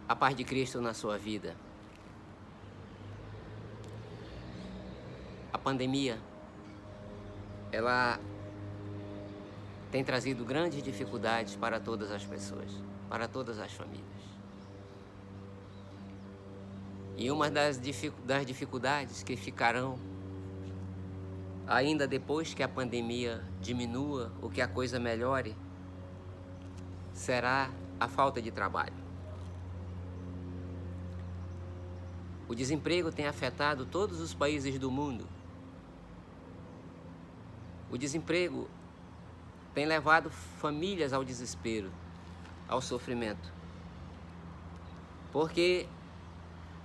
a paz de Cristo na sua vida. A pandemia, ela tem trazido grandes dificuldades para todas as pessoas, para todas as famílias. E uma das dificuldades que ficarão ainda depois que a pandemia diminua ou que a coisa melhore, será a falta de trabalho. O desemprego tem afetado todos os países do mundo. O desemprego tem levado famílias ao desespero, ao sofrimento. Porque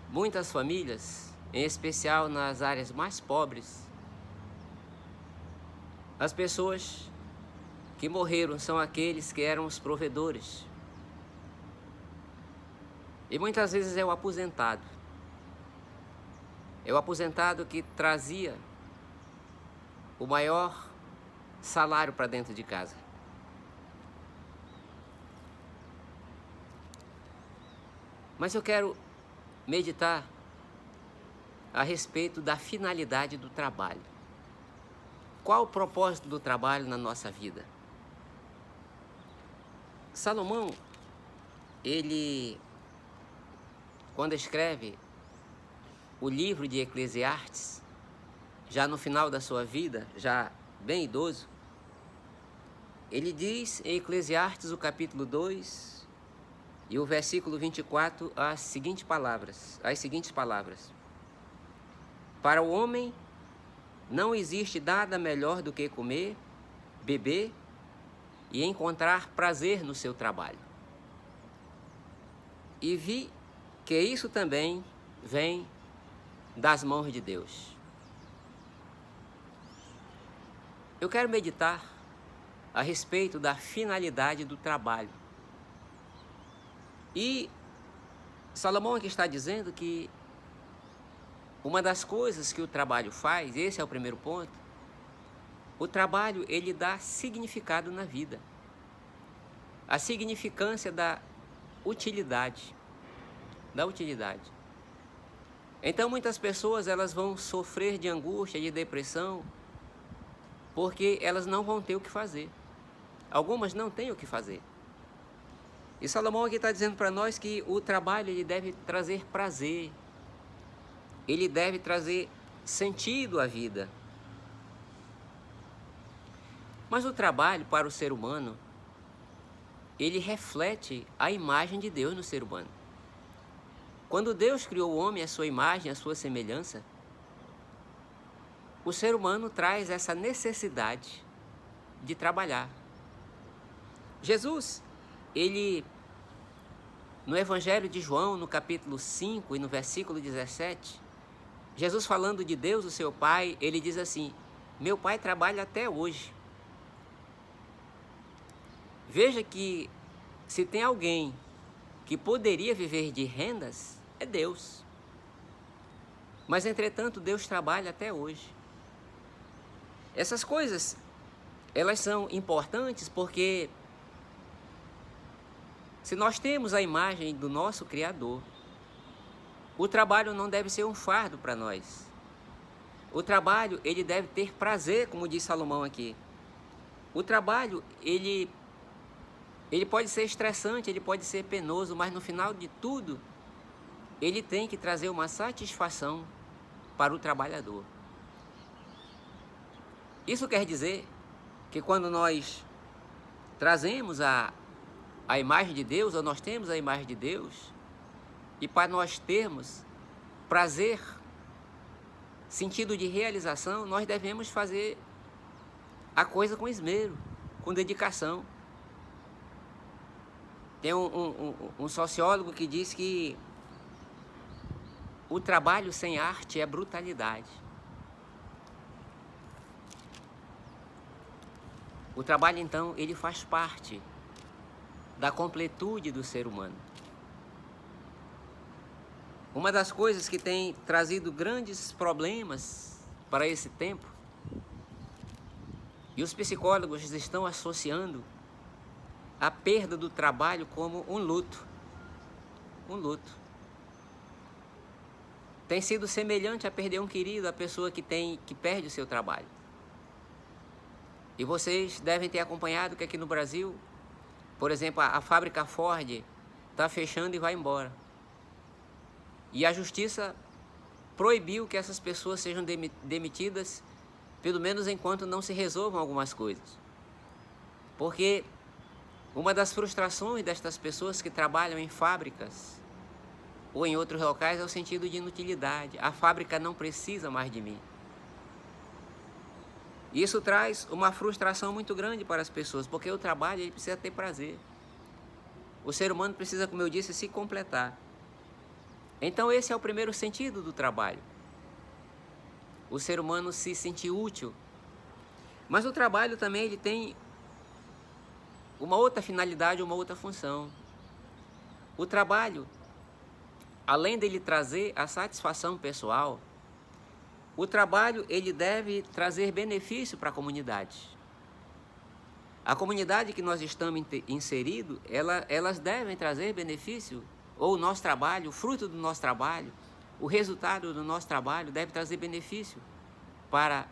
muitas famílias, em especial nas áreas mais pobres, as pessoas que morreram são aqueles que eram os provedores. E muitas vezes é o aposentado. É o aposentado que trazia o maior salário para dentro de casa. Mas eu quero meditar a respeito da finalidade do trabalho. Qual o propósito do trabalho na nossa vida? Salomão, ele, quando escreve o livro de Eclesiastes, já no final da sua vida, já bem idoso, ele diz em Eclesiastes, o capítulo 2 e o versículo 24, as seguintes palavras: para o homem não existe nada melhor do que comer, beber e encontrar prazer no seu trabalho. E vi que isso também vem das mãos de Deus. Eu quero meditar a respeito da finalidade do trabalho. E Salomão aqui está dizendo que uma das coisas que o trabalho faz, esse é o primeiro ponto, o trabalho ele dá significado na vida. A significância da utilidade. Então muitas pessoas elas vão sofrer de angústia, de depressão, porque elas não vão ter o que fazer. Algumas não têm o que fazer. E Salomão aqui está dizendo para nós que o trabalho ele deve trazer prazer. Ele deve trazer sentido à vida. Mas o trabalho para o ser humano, ele reflete a imagem de Deus no ser humano. Quando Deus criou o homem à sua imagem, à sua semelhança, o ser humano traz essa necessidade de trabalhar. Jesus, ele, no Evangelho de João, no capítulo 5 e no versículo 17, Jesus falando de Deus, o seu Pai, ele diz assim: meu Pai trabalha até hoje. Veja que se tem alguém que poderia viver de rendas, é Deus. Mas, entretanto, Deus trabalha até hoje. Essas coisas, elas são importantes porque se nós temos a imagem do nosso Criador, o trabalho não deve ser um fardo para nós. O trabalho, ele deve ter prazer, como diz Salomão aqui. O trabalho, ele pode ser estressante, ele pode ser penoso, mas no final de tudo, ele tem que trazer uma satisfação para o trabalhador. Isso quer dizer que quando nós trazemos a imagem de Deus, ou nós temos a imagem de Deus, e para nós termos prazer, sentido de realização, nós devemos fazer a coisa com esmero, com dedicação. Tem um sociólogo que diz que o trabalho sem arte é brutalidade. O trabalho, então, ele faz parte da completude do ser humano. Uma das coisas que tem trazido grandes problemas para esse tempo, e os psicólogos estão associando a perda do trabalho como um luto. um luto. Tem sido semelhante a perder um querido, a pessoa que perde o seu trabalho. E vocês devem ter acompanhado que aqui no Brasil, por exemplo, a fábrica Ford está fechando e vai embora. E a justiça proibiu que essas pessoas sejam demitidas, pelo menos enquanto não se resolvam algumas coisas. Porque uma das frustrações destas pessoas que trabalham em fábricas ou em outros locais é o sentido de inutilidade. A fábrica não precisa mais de mim. Isso traz uma frustração muito grande para as pessoas, porque o trabalho ele precisa ter prazer. O ser humano precisa, como eu disse, se completar. Então esse é o primeiro sentido do trabalho. O ser humano se sentir útil. Mas o trabalho também ele tem uma outra finalidade, uma outra função. O trabalho, além dele trazer a satisfação pessoal, o trabalho ele deve trazer benefício para a comunidade. A comunidade que nós estamos inseridos, elas devem trazer benefício, ou o nosso trabalho, o fruto do nosso trabalho, o resultado do nosso trabalho deve trazer benefício para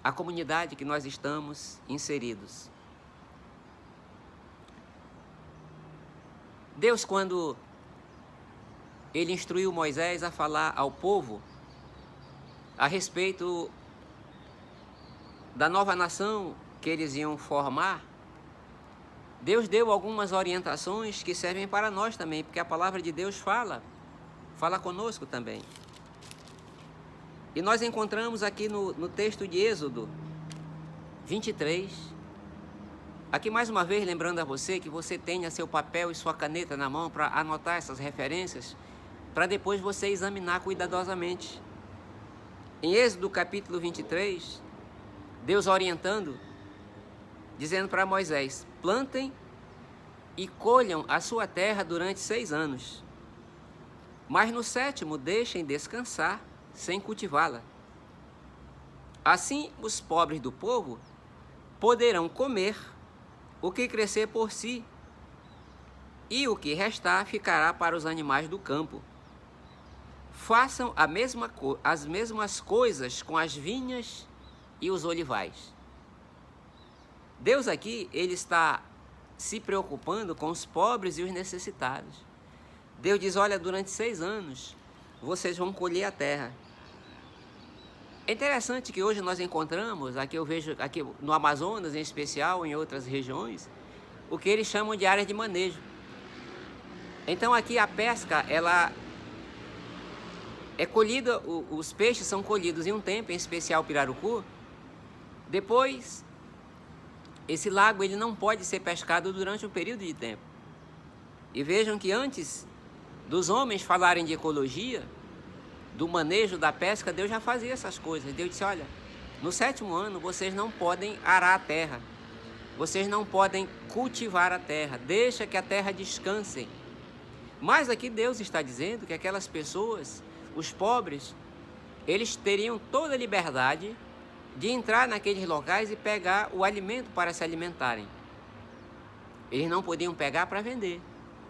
a comunidade que nós estamos inseridos. Deus, quando ele instruiu Moisés a falar ao povo a respeito da nova nação que eles iam formar, Deus deu algumas orientações que servem para nós também, porque a palavra de Deus fala conosco também. E nós encontramos aqui no texto de Êxodo 23, aqui mais uma vez lembrando a você que você tenha seu papel e sua caneta na mão para anotar essas referências, para depois você examinar cuidadosamente. Em Êxodo capítulo 23, Deus orientando, dizendo para Moisés: plantem e colham a sua terra durante 6 anos, mas no 7º deixem descansar sem cultivá-la. Assim os pobres do povo poderão comer o que crescer por si, e o que restar ficará para os animais do campo. Façam as mesmas coisas com as vinhas e os olivais. Deus aqui, ele está se preocupando com os pobres e os necessitados. Deus diz: olha, durante 6 anos, vocês vão colher a terra. É interessante que hoje nós encontramos, aqui eu vejo, aqui no Amazonas em especial, em outras regiões, o que eles chamam de áreas de manejo. Então aqui a pesca, ela é colhida, os peixes são colhidos em um tempo, em especial o pirarucu. Depois, esse lago ele não pode ser pescado durante um período de tempo. E vejam que antes dos homens falarem de ecologia, do manejo da pesca, Deus já fazia essas coisas. Deus disse: olha, no 7º ano vocês não podem arar a terra, vocês não podem cultivar a terra, deixa que a terra descanse. Mas aqui Deus está dizendo que aquelas pessoas, os pobres, eles teriam toda a liberdade de entrar naqueles locais e pegar o alimento para se alimentarem. Eles não podiam pegar para vender,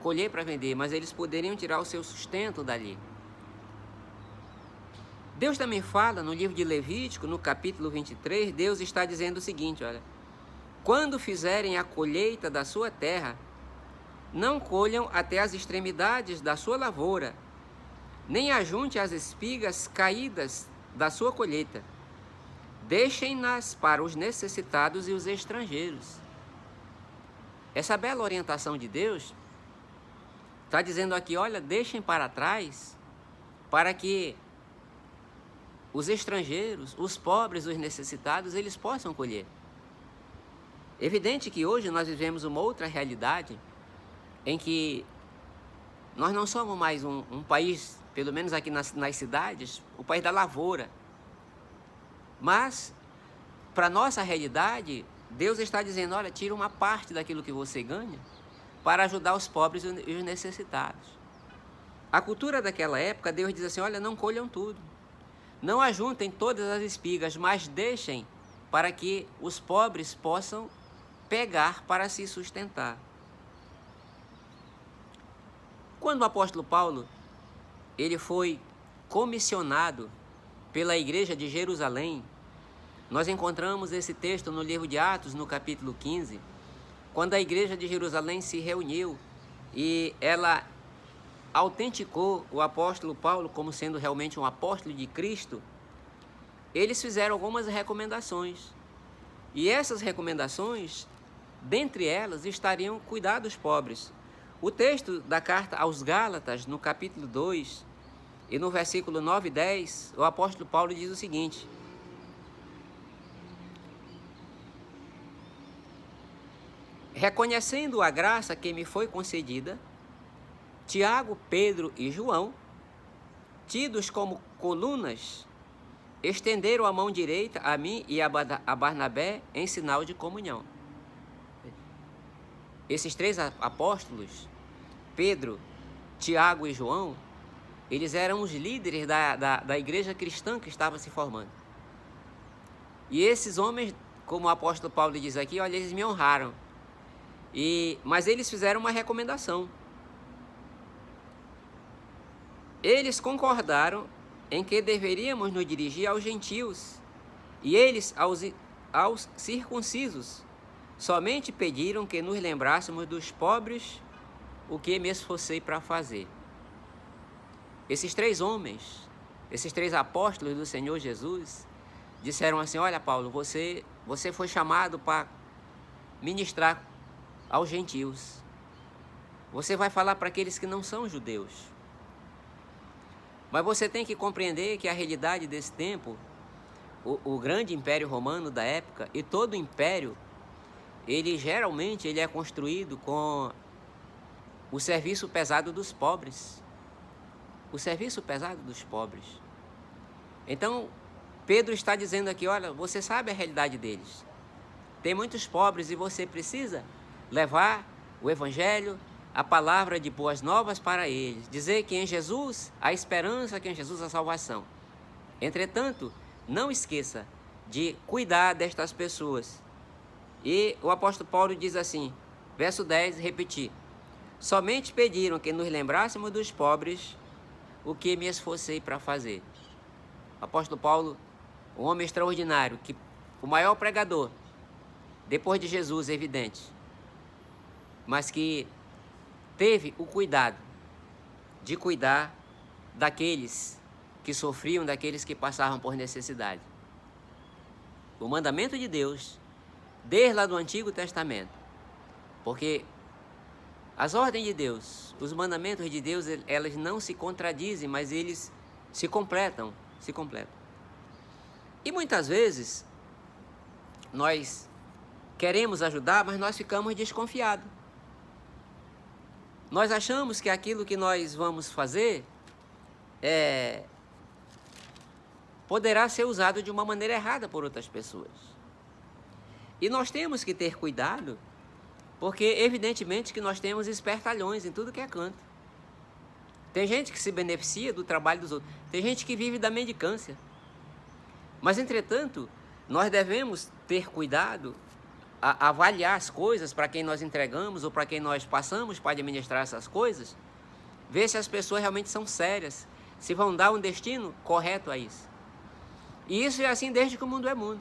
colher para vender, mas eles poderiam tirar o seu sustento dali. Deus também fala no livro de Levítico, no capítulo 23, Deus está dizendo o seguinte: olha, quando fizerem a colheita da sua terra, não colham até as extremidades da sua lavoura, nem ajunte as espigas caídas da sua colheita. Deixem-nas para os necessitados e os estrangeiros. Essa bela orientação de Deus está dizendo aqui: olha, deixem para trás, para que os estrangeiros, os pobres, os necessitados, eles possam colher. Evidente que hoje nós vivemos uma outra realidade, em que nós não somos mais um país, pelo menos aqui nas cidades, o país da lavoura. Mas, para a nossa realidade, Deus está dizendo: olha, tira uma parte daquilo que você ganha para ajudar os pobres e os necessitados. A cultura daquela época, Deus diz assim: olha, não colham tudo, não ajuntem todas as espigas, mas deixem para que os pobres possam pegar para se sustentar. quando o apóstolo Paulo ele foi comissionado pela igreja de Jerusalém, nós encontramos esse texto no livro de Atos, no capítulo 15, quando a igreja de Jerusalém se reuniu e ela autenticou o apóstolo Paulo como sendo realmente um apóstolo de Cristo. Eles fizeram algumas recomendações. E essas recomendações, dentre elas, estariam cuidar dos pobres. O texto da carta aos Gálatas, no capítulo 2, e no versículo 9 e 10, o apóstolo Paulo diz o seguinte: reconhecendo a graça que me foi concedida, Tiago, Pedro e João, tidos como colunas, estenderam a mão direita a mim e a Barnabé em sinal de comunhão. Esses três apóstolos, Pedro, Tiago e João, eles eram os líderes da igreja cristã que estava se formando. E esses homens, como o apóstolo Paulo diz aqui, olha, eles me honraram. Mas eles fizeram uma recomendação. Eles concordaram em que deveríamos nos dirigir aos gentios, e eles aos circuncisos. Somente pediram que nos lembrássemos dos pobres, o que me esforcei para fazer. Esses três homens, esses três apóstolos do Senhor Jesus, disseram assim: olha, Paulo, você foi chamado para ministrar aos gentios. Você vai falar para aqueles que não são judeus. Mas você tem que compreender que a realidade desse tempo, o grande império romano da época, e todo império, ele geralmente é construído com o serviço pesado dos pobres. O serviço pesado dos pobres. Então, Pedro está dizendo aqui, olha, você sabe a realidade deles. Tem muitos pobres e você precisa levar o evangelho, a palavra de boas novas para eles. Dizer que em Jesus há esperança, que em Jesus há salvação. Entretanto, não esqueça de cuidar destas pessoas. E o apóstolo Paulo diz assim, verso 10, repetir: somente pediram que nos lembrássemos dos pobres, o que me esforcei para fazer. O apóstolo Paulo, um homem extraordinário, o maior pregador, depois de Jesus, evidente, mas que teve o cuidado de cuidar daqueles que sofriam, daqueles que passavam por necessidade. O mandamento de Deus, desde lá do Antigo Testamento, porque as ordens de Deus, os mandamentos de Deus, elas não se contradizem, mas eles se completam, E muitas vezes, nós queremos ajudar, mas nós ficamos desconfiados. Nós achamos que aquilo que nós vamos fazer poderá ser usado de uma maneira errada por outras pessoas. E nós temos que ter cuidado, porque evidentemente que nós temos espertalhões em tudo que é canto. Tem gente que se beneficia do trabalho dos outros, tem gente que vive da mendicância. Mas, entretanto, nós devemos ter cuidado a avaliar as coisas para quem nós entregamos ou para quem nós passamos para administrar essas coisas, ver se as pessoas realmente são sérias, se vão dar um destino correto a isso. E isso é assim desde que o mundo é mundo.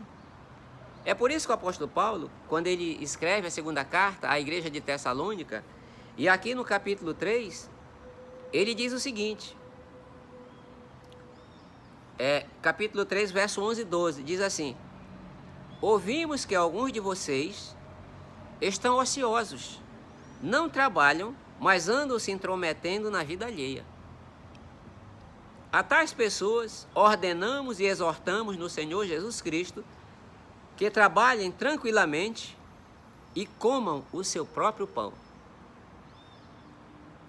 É por isso que o apóstolo Paulo, quando ele escreve a segunda carta à igreja de Tessalônica, e aqui no capítulo 3, ele diz o seguinte, capítulo 3, verso 11 e 12, diz assim: ouvimos que alguns de vocês estão ociosos, não trabalham, mas andam se intrometendo na vida alheia. A tais pessoas ordenamos e exortamos no Senhor Jesus Cristo que trabalhem tranquilamente e comam o seu próprio pão.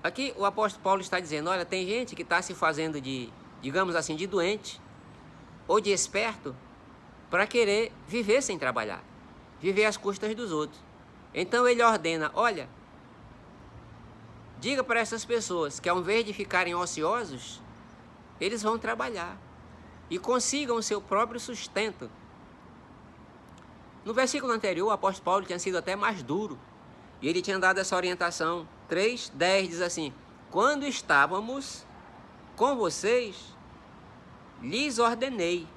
Aqui o apóstolo Paulo está dizendo, olha, tem gente que está se fazendo de, digamos assim, de doente ou de esperto para querer viver sem trabalhar, viver às custas dos outros. Então ele ordena, olha, diga para essas pessoas que ao invés de ficarem ociosos, eles vão trabalhar e consigam o seu próprio sustento. No versículo anterior, o apóstolo Paulo tinha sido até mais duro, e ele tinha dado essa orientação. 3:10 diz assim: quando estávamos com vocês, lhes ordenei: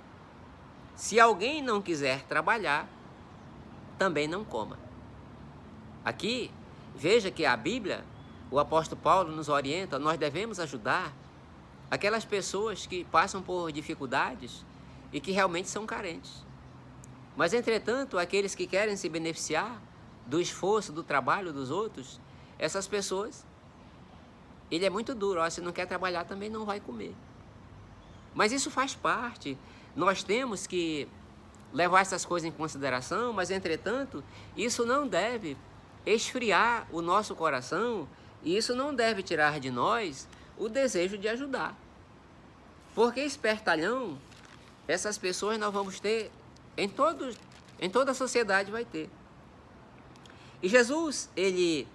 se alguém não quiser trabalhar, também não coma. Aqui, veja que a Bíblia, o apóstolo Paulo nos orienta, nós devemos ajudar aquelas pessoas que passam por dificuldades e que realmente são carentes. Mas, entretanto, aqueles que querem se beneficiar do esforço, do trabalho dos outros, essas pessoas, ele é muito duro, se não quer trabalhar também não vai comer. Mas isso faz parte, nós temos que levar essas coisas em consideração, mas, entretanto, isso não deve esfriar o nosso coração e isso não deve tirar de nós o desejo de ajudar. Porque espertalhão, essas pessoas nós vamos ter em toda a sociedade vai ter. E Jesus, ele,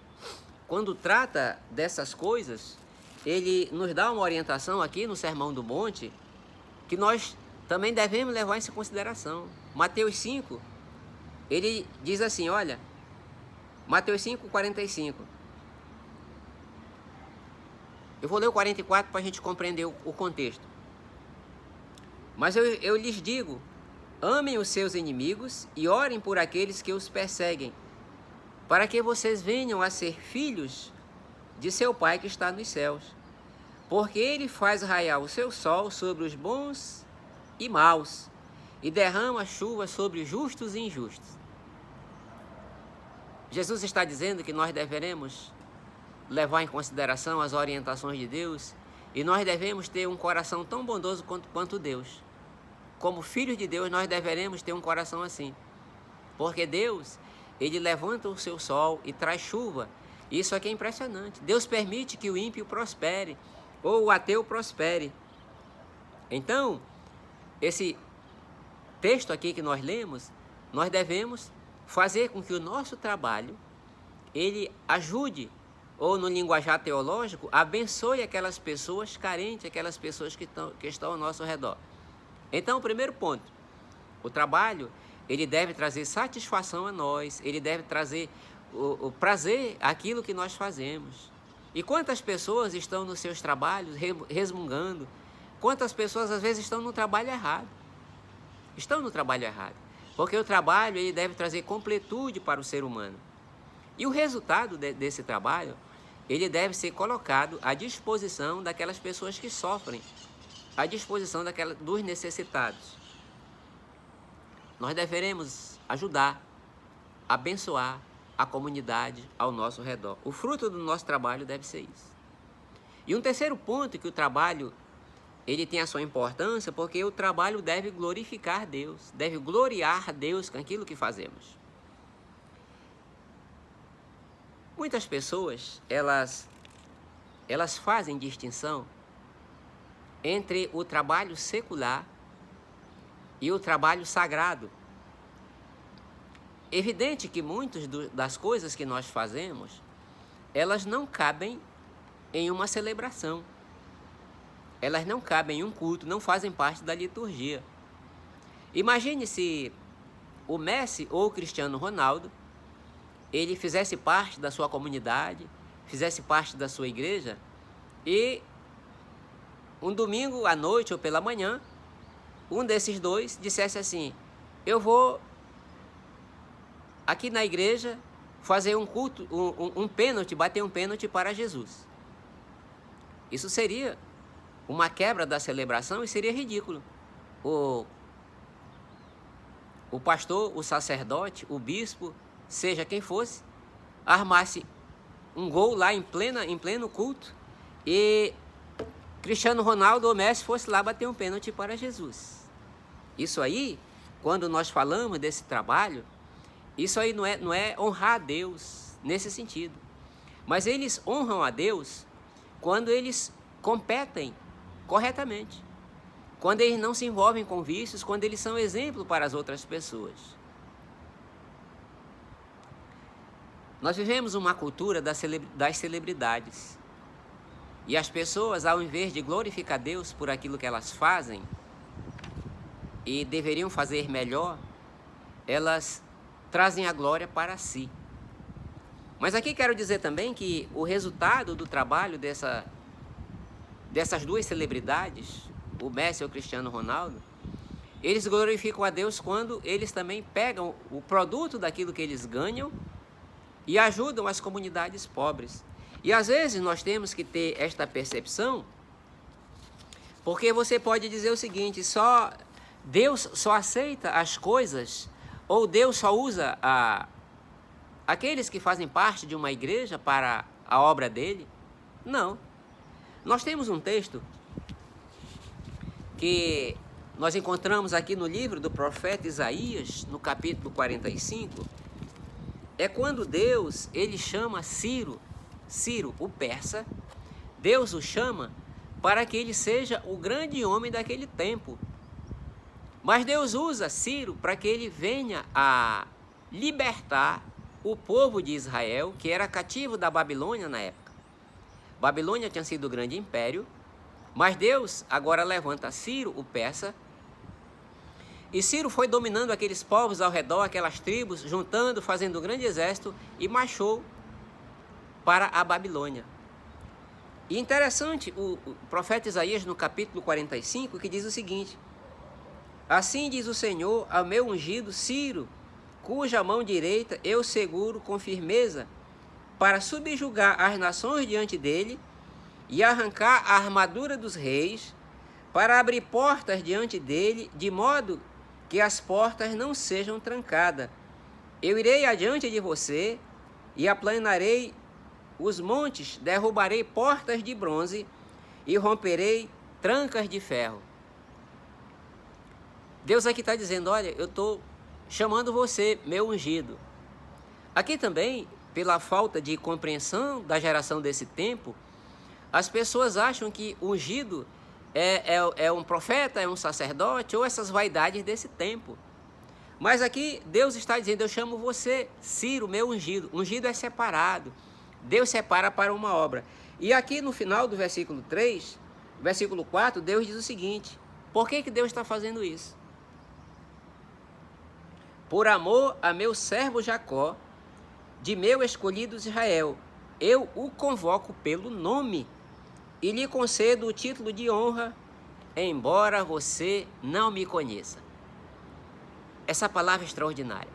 quando trata dessas coisas, ele nos dá uma orientação aqui no Sermão do Monte, que nós também devemos levar isso em consideração. Mateus 5, ele diz assim, olha, Mateus 5, 45. Eu vou ler o 44 para a gente compreender o contexto. Mas eu lhes digo, amem os seus inimigos e orem por aqueles que os perseguem, para que vocês venham a ser filhos de seu Pai que está nos céus. Porque ele faz raiar o seu sol sobre os bons e maus, e derrama chuva sobre justos e injustos. Jesus está dizendo que nós deveremos levar em consideração as orientações de Deus, e nós devemos ter um coração tão bondoso quanto Deus. Como filhos de Deus, nós deveremos ter um coração assim. Porque Deus, ele levanta o seu sol e traz chuva. Isso aqui é impressionante. Deus permite que o ímpio prospere, ou o ateu prospere. Então, esse texto aqui que nós lemos, nós devemos fazer com que o nosso trabalho, ele ajude, ou no linguajar teológico, abençoe aquelas pessoas carentes, aquelas pessoas que estão ao nosso redor. Então, o primeiro ponto, o trabalho, ele deve trazer satisfação a nós, ele deve trazer o prazer àquilo que nós fazemos. E quantas pessoas estão nos seus trabalhos resmungando? Quantas pessoas às vezes estão no trabalho errado? Estão no trabalho errado. Porque o trabalho, ele deve trazer completude para o ser humano. E o resultado desse trabalho, ele deve ser colocado à disposição daquelas pessoas que sofrem, à disposição dos necessitados. Nós deveremos ajudar, abençoar a comunidade ao nosso redor. O fruto do nosso trabalho deve ser isso. E um terceiro ponto, que o trabalho, ele tem a sua importância, porque o trabalho deve glorificar Deus, deve gloriar Deus com aquilo que fazemos. Muitas pessoas, elas fazem distinção entre o trabalho secular e o trabalho sagrado. Evidente que muitas das coisas que nós fazemos, elas não cabem em uma celebração. Elas não cabem em um culto, não fazem parte da liturgia. Imagine se o Messi ou o Cristiano Ronaldo, ele fizesse parte da sua comunidade, fizesse parte da sua igreja, e um domingo à noite ou pela manhã, um desses dois dissesse assim, eu vou aqui na igreja fazer um culto, um pênalti, bater um pênalti para Jesus. Isso seria uma quebra da celebração e seria ridículo. O pastor, o sacerdote, o bispo, seja quem fosse, armasse um gol lá em pleno culto e Cristiano Ronaldo ou Messi fosse lá bater um pênalti para Jesus. Isso aí, quando nós falamos desse trabalho, isso aí não é honrar a Deus nesse sentido. Mas eles honram a Deus quando eles competem corretamente. Quando eles não se envolvem com vícios, quando eles são exemplo para as outras pessoas. Nós vivemos uma cultura das celebridades. E as pessoas, ao invés de glorificar Deus por aquilo que elas fazem, e deveriam fazer melhor, elas trazem a glória para si. Mas aqui quero dizer também que o resultado do trabalho dessas duas celebridades, o Messi e o Cristiano Ronaldo, eles glorificam a Deus quando eles também pegam o produto daquilo que eles ganham e ajudam as comunidades pobres. E às vezes nós temos que ter esta percepção, porque você pode dizer o seguinte: Deus só aceita as coisas, ou Deus só usa aqueles que fazem parte de uma igreja para a obra dele? Não. Nós temos um texto que nós encontramos aqui no livro do profeta Isaías, no capítulo 45, é quando Deus, ele chama Ciro, o persa, Deus o chama para que ele seja o grande homem daquele tempo. Mas Deus usa Ciro para que ele venha a libertar o povo de Israel, que era cativo da Babilônia na época. Babilônia tinha sido o grande império, mas Deus agora levanta Ciro, o persa, e Ciro foi dominando aqueles povos ao redor, aquelas tribos, juntando, fazendo um grande exército e marchou para a Babilônia. E interessante o profeta Isaías no capítulo 45, que diz o seguinte: assim diz o Senhor ao meu ungido Ciro, cuja mão direita eu seguro com firmeza, para subjugar as nações diante dele e arrancar a armadura dos reis, para abrir portas diante dele, de modo que as portas não sejam trancadas. Eu irei adiante de você e aplanarei os montes, derrubarei portas de bronze e romperei trancas de ferro. Deus aqui está dizendo: olha, eu estou chamando você, meu ungido. Aqui também, pela falta de compreensão da geração desse tempo, as pessoas acham que ungido é um profeta, é um sacerdote, ou essas vaidades desse tempo. Mas aqui Deus está dizendo: eu chamo você, Ciro, meu ungido. Ungido é separado. Deus separa para uma obra. E aqui no final do versículo 3, versículo 4, Deus diz o seguinte: por que Deus está fazendo isso? Por amor a meu servo Jacó, de meu escolhido Israel, eu o convoco pelo nome e lhe concedo o título de honra, embora você não me conheça. Essa palavra é extraordinária,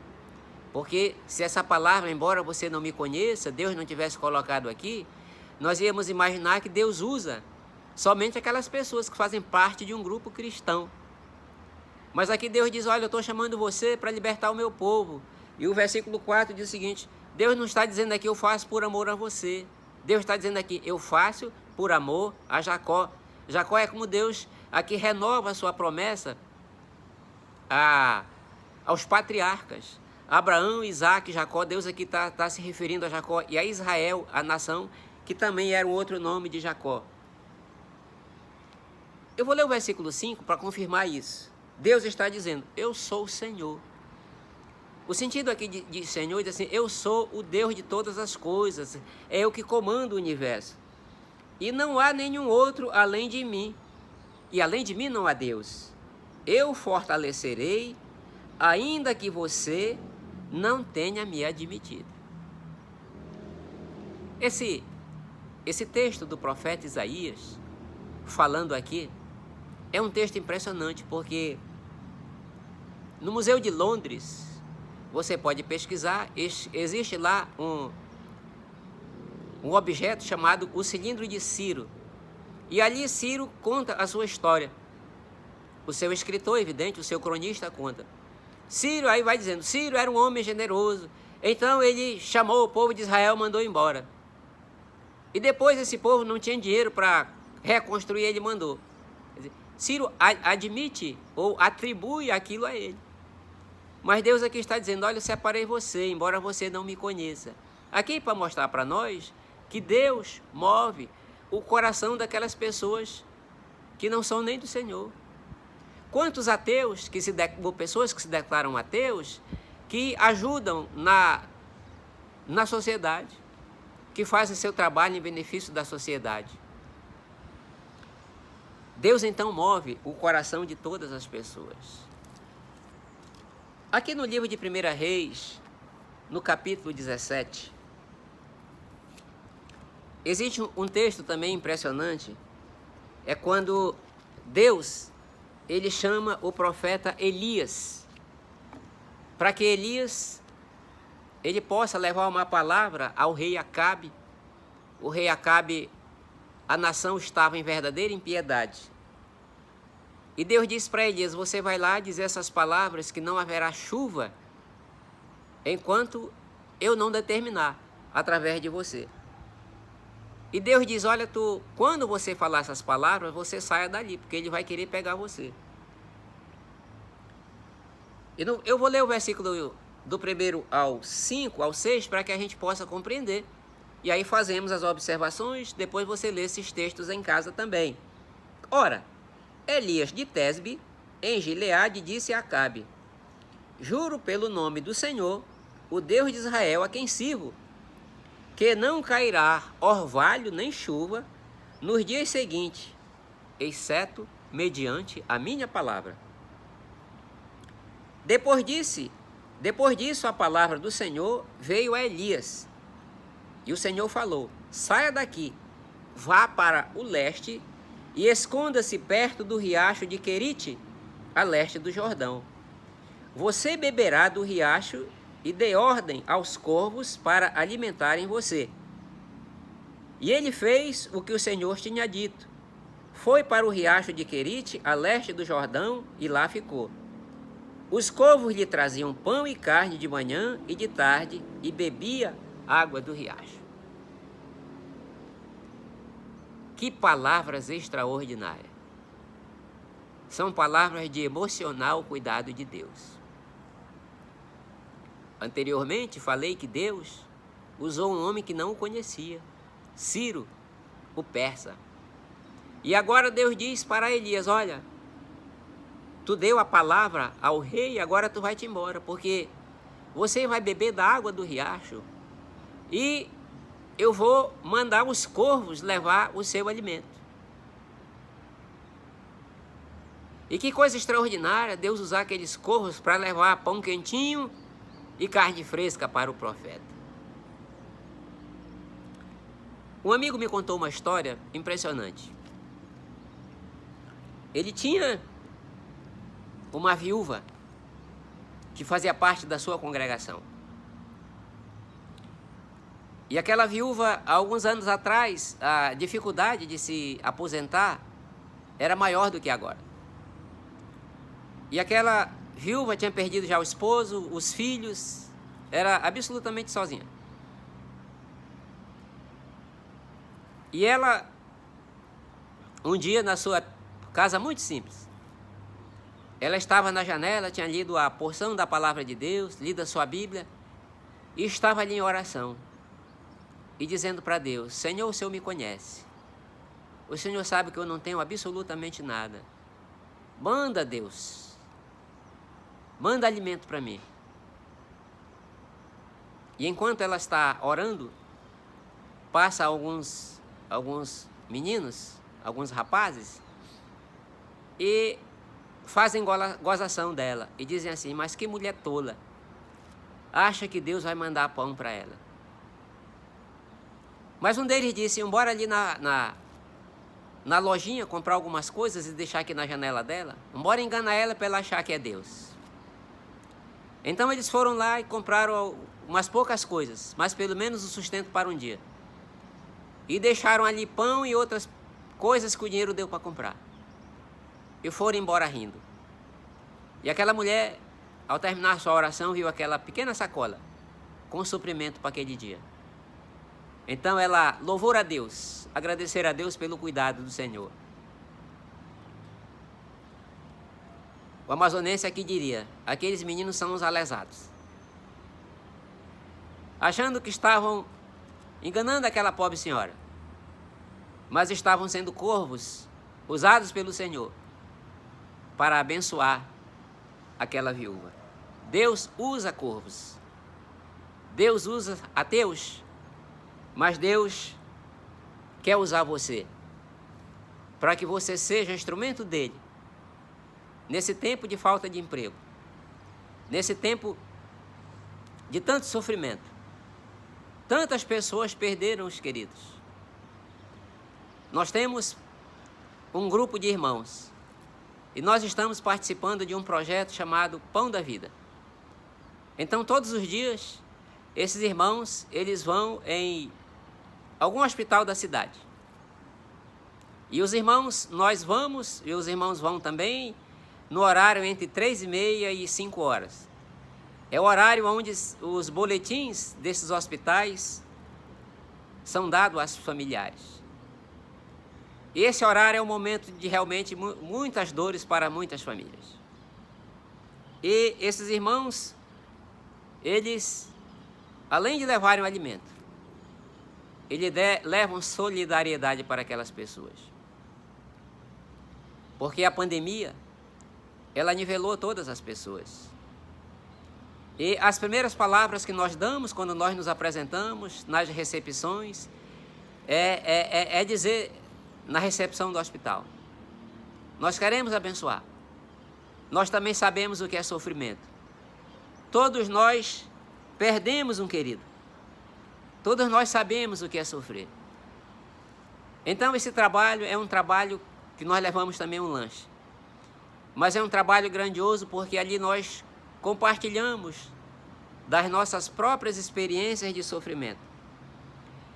porque se essa palavra, embora você não me conheça, Deus não tivesse colocado aqui, nós íamos imaginar que Deus usa somente aquelas pessoas que fazem parte de um grupo cristão. Mas aqui Deus diz: olha, eu estou chamando você para libertar o meu povo. E o versículo 4 diz o seguinte: Deus não está dizendo aqui eu faço por amor a você. Deus está dizendo aqui: eu faço por amor a Jacó. Jacó é como Deus aqui renova a sua promessa aos patriarcas. Abraão, Isaac, Jacó. Deus aqui está se referindo a Jacó e a Israel, a nação, que também era um outro nome de Jacó. Eu vou ler o versículo 5 para confirmar isso. Deus está dizendo: eu sou o Senhor. O sentido aqui de Senhor diz assim: eu sou o Deus de todas as coisas, é eu que comando o universo. E não há nenhum outro além de mim. E além de mim não há Deus. Eu fortalecerei, ainda que você não tenha me admitido. Esse texto do profeta Isaías, falando aqui, é um texto impressionante, porque no Museu de Londres, você pode pesquisar, existe lá um objeto chamado o cilindro de Ciro. E ali Ciro conta a sua história. O seu escritor, evidente, o seu cronista conta. Ciro, aí vai dizendo, Ciro era um homem generoso, então ele chamou o povo de Israel, mandou embora. E depois esse povo não tinha dinheiro para reconstruir, ele mandou. Quer dizer, Ciro admite ou atribui aquilo a ele. Mas Deus aqui está dizendo: olha, eu separei você, embora você não me conheça. Aqui para mostrar para nós que Deus move o coração daquelas pessoas que não são nem do Senhor. Quantos ateus, pessoas que se declaram ateus, que ajudam na sociedade, que fazem seu trabalho em benefício da sociedade. Deus então move o coração de todas as pessoas. Aqui no livro de 1 Reis, no capítulo 17, Existe um texto também impressionante, é quando Deus, ele chama o profeta Elias, para que Elias, ele possa levar uma palavra ao rei Acabe. O rei Acabe, a nação estava em verdadeira impiedade. E Deus disse para Elias, você vai lá dizer essas palavras, que não haverá chuva, enquanto eu não determinar, através de você. E Deus diz, olha, quando você falar essas palavras, você saia dali, porque ele vai querer pegar você. Eu vou ler o versículo do 1 ao 5, ao 6, para que a gente possa compreender. E aí fazemos as observações, depois você lê esses textos em casa também. Ora, Elias de Tesbe, em Gileade, disse a Acabe, juro pelo nome do Senhor, o Deus de Israel, a quem sirvo, que não cairá orvalho nem chuva nos dias seguintes, exceto mediante a minha palavra. Depois disso, a palavra do Senhor veio a Elias. E o Senhor falou, saia daqui, vá para o leste e esconda-se perto do riacho de Querite, a leste do Jordão. Você beberá do riacho e dê ordem aos corvos para alimentarem você. E ele fez o que o Senhor tinha dito. Foi para o riacho de Querite, a leste do Jordão, e lá ficou. Os corvos lhe traziam pão e carne de manhã e de tarde, e bebia água do riacho. Que palavras extraordinárias! São palavras de emocional cuidado de Deus. Anteriormente falei que Deus usou um homem que não o conhecia, Ciro, o persa. E agora Deus diz para Elias, olha, tu deu a palavra ao rei, agora tu vai te embora, porque você vai beber da água do riacho e eu vou mandar os corvos levar o seu alimento. E que coisa extraordinária Deus usar aqueles corvos para levar pão quentinho e carne fresca para o profeta. Um amigo me contou uma história impressionante. Ele tinha uma viúva que fazia parte da sua congregação. E aquela viúva, há alguns anos atrás, a dificuldade de se aposentar era maior do que agora. E aquela viúva tinha perdido já o esposo, os filhos, era absolutamente sozinha. E ela, um dia na sua casa muito simples, ela estava na janela, tinha lido a porção da palavra de Deus, lido a sua Bíblia, e estava ali em oração, e dizendo para Deus, Senhor, o Senhor me conhece, o Senhor sabe que eu não tenho absolutamente nada, manda Deus, manda alimento para mim. E enquanto ela está orando, passa alguns meninos, alguns rapazes, e fazem gozação dela, e dizem assim, mas que mulher tola, acha que Deus vai mandar pão para ela. Mas um deles disse, embora ali na lojinha comprar algumas coisas e deixar aqui na janela dela, embora enganar ela para ela achar que é Deus. Então eles foram lá e compraram umas poucas coisas, mas pelo menos o sustento para um dia. E deixaram ali pão e outras coisas que o dinheiro deu para comprar. E foram embora rindo. E aquela mulher, ao terminar sua oração, viu aquela pequena sacola com suprimento para aquele dia. Então ela louvou a Deus, agradecer a Deus pelo cuidado do Senhor. O amazonense aqui diria, aqueles meninos são os alesados. Achando que estavam enganando aquela pobre senhora, mas estavam sendo corvos usados pelo Senhor para abençoar aquela viúva. Deus usa corvos, Deus usa ateus, mas Deus quer usar você para que você seja instrumento dele nesse tempo de falta de emprego, nesse tempo de tanto sofrimento. Tantas pessoas perderam os queridos, nós temos um grupo de irmãos e nós estamos participando de um projeto chamado Pão da Vida. Então, todos os dias, esses irmãos, eles vão em algum hospital da cidade. E os irmãos, nós vamos, e os irmãos vão também, no horário entre 3h30 e 5 horas. É o horário onde os boletins desses hospitais são dados aos familiares. E esse horário é um momento de realmente muitas dores para muitas famílias. E esses irmãos, eles, além de levarem o alimento, eles levam solidariedade para aquelas pessoas. Porque a pandemia, ela nivelou todas as pessoas. E as primeiras palavras que nós damos quando nós nos apresentamos nas recepções é dizer na recepção do hospital: nós queremos abençoar. Nós também sabemos o que é sofrimento. Todos nós perdemos um querido. Todos nós sabemos o que é sofrer. Então esse trabalho é um trabalho que nós levamos também um lanche. Mas é um trabalho grandioso porque ali nós compartilhamos das nossas próprias experiências de sofrimento.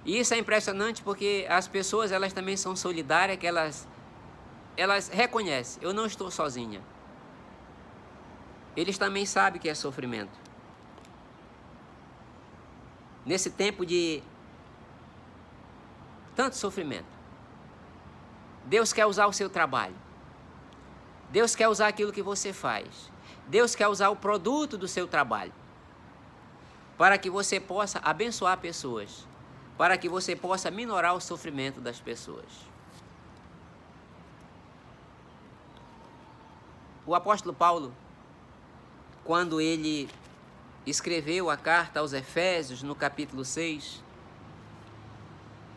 E isso é impressionante porque as pessoas, elas também são solidárias, que elas reconhecem: eu não estou sozinha. Eles também sabem que é sofrimento. Nesse tempo de tanto sofrimento, Deus quer usar o seu trabalho. Deus quer usar aquilo que você faz. Deus quer usar o produto do seu trabalho para que você possa abençoar pessoas, para que você possa minorar o sofrimento das pessoas. O apóstolo Paulo, quando ele escreveu a carta aos Efésios, no capítulo 6,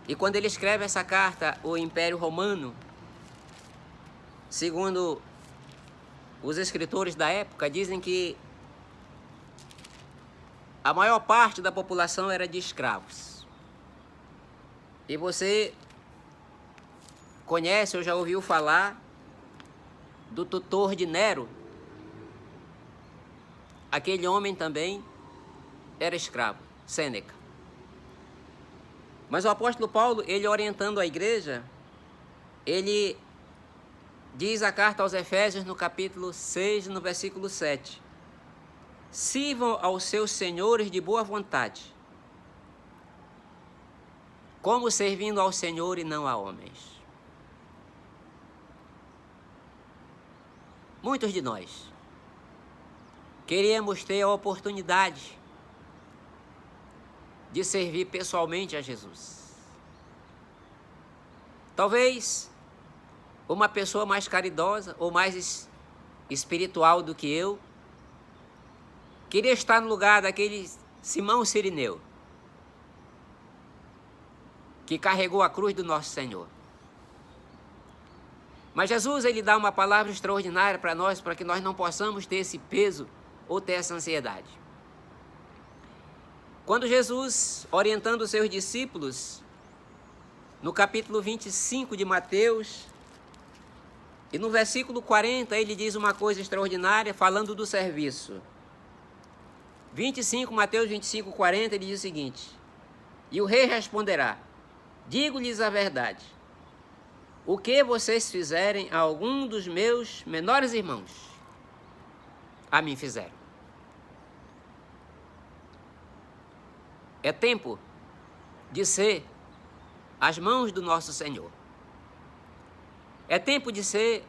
e quando ele escreve essa carta, o Império Romano, segundo os escritores da época, dizem que a maior parte da população era de escravos. E você conhece ou já ouviu falar do tutor de Nero? Aquele homem também era escravo, Sêneca. Mas o apóstolo Paulo, ele orientando a igreja, ele diz a carta aos Efésios no capítulo 6, no versículo 7. Sirvam aos seus senhores de boa vontade, como servindo ao Senhor e não a homens. Muitos de nós queríamos ter a oportunidade de servir pessoalmente a Jesus. Talvez uma pessoa mais caridosa ou mais espiritual do que eu queria estar no lugar daquele Simão Cirineu, que carregou a cruz do nosso Senhor. Mas Jesus, ele dá uma palavra extraordinária para nós, para que nós não possamos ter esse peso ou ter essa ansiedade. Quando Jesus, orientando os seus discípulos, no capítulo 25 de Mateus, e no versículo 40, ele diz uma coisa extraordinária, falando do serviço. Mateus 25, 40, ele diz o seguinte: e o rei responderá: digo-lhes a verdade, o que vocês fizerem a algum dos meus menores irmãos, a mim fizeram. É tempo de ser as mãos do nosso Senhor. É tempo de ser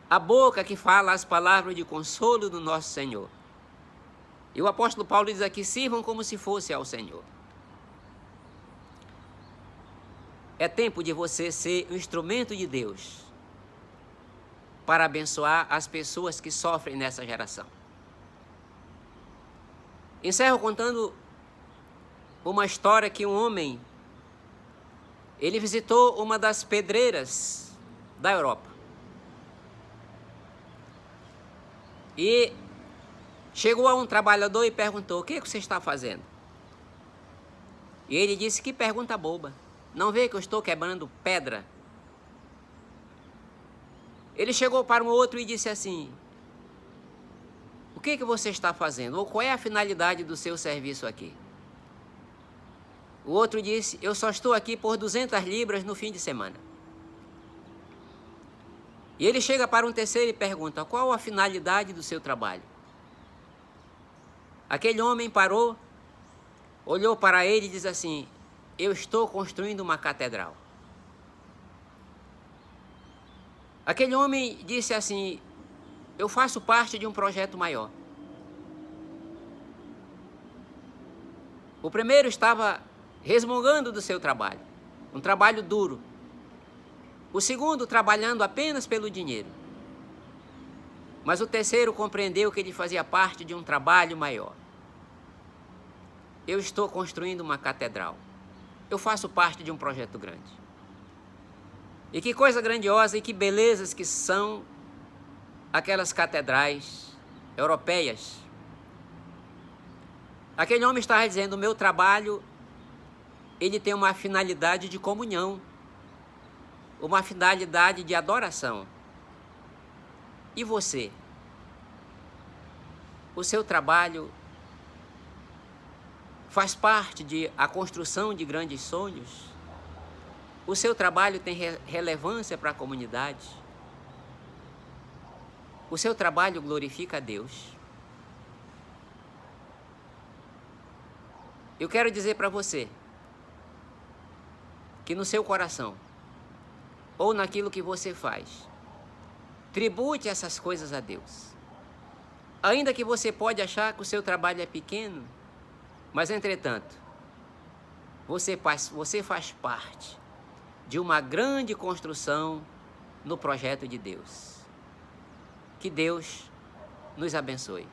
a boca que fala as palavras de consolo do nosso Senhor. E o apóstolo Paulo diz aqui: sirvam como se fosse ao Senhor. É tempo de você ser um instrumento de Deus para abençoar as pessoas que sofrem nessa geração. Encerro contando uma história que um homem, ele visitou uma das pedreiras da Europa. E chegou a um trabalhador e perguntou: o que você está fazendo? E ele disse: que pergunta boba. Não vê que eu estou quebrando pedra Ele chegou para um outro e disse assim: o que você está fazendo? Ou qual é a finalidade do seu serviço aqui? O outro disse: eu só estou aqui por 200 libras no fim de semana. E ele chega para um terceiro e pergunta: qual a finalidade do seu trabalho? Aquele homem parou, olhou para ele e diz assim: eu estou construindo uma catedral. Aquele homem disse assim: eu faço parte de um projeto maior. O primeiro estava resmungando do seu trabalho, um trabalho duro. O segundo trabalhando apenas pelo dinheiro. Mas o terceiro compreendeu que ele fazia parte de um trabalho maior. Eu estou construindo uma catedral. Eu faço parte de um projeto grande. E que coisa grandiosa e que belezas que são aquelas catedrais europeias. Aquele homem estava dizendo: o meu trabalho, ele tem uma finalidade de comunhão, uma finalidade de adoração. E você? O seu trabalho faz parte de a construção de grandes sonhos? O seu trabalho tem relevância para a comunidade? O seu trabalho glorifica a Deus? Eu quero dizer para você que no seu coração, ou naquilo que você faz, tribute essas coisas a Deus. Ainda que você pode achar que o seu trabalho é pequeno, mas entretanto, você faz parte de uma grande construção no projeto de Deus. Que Deus nos abençoe.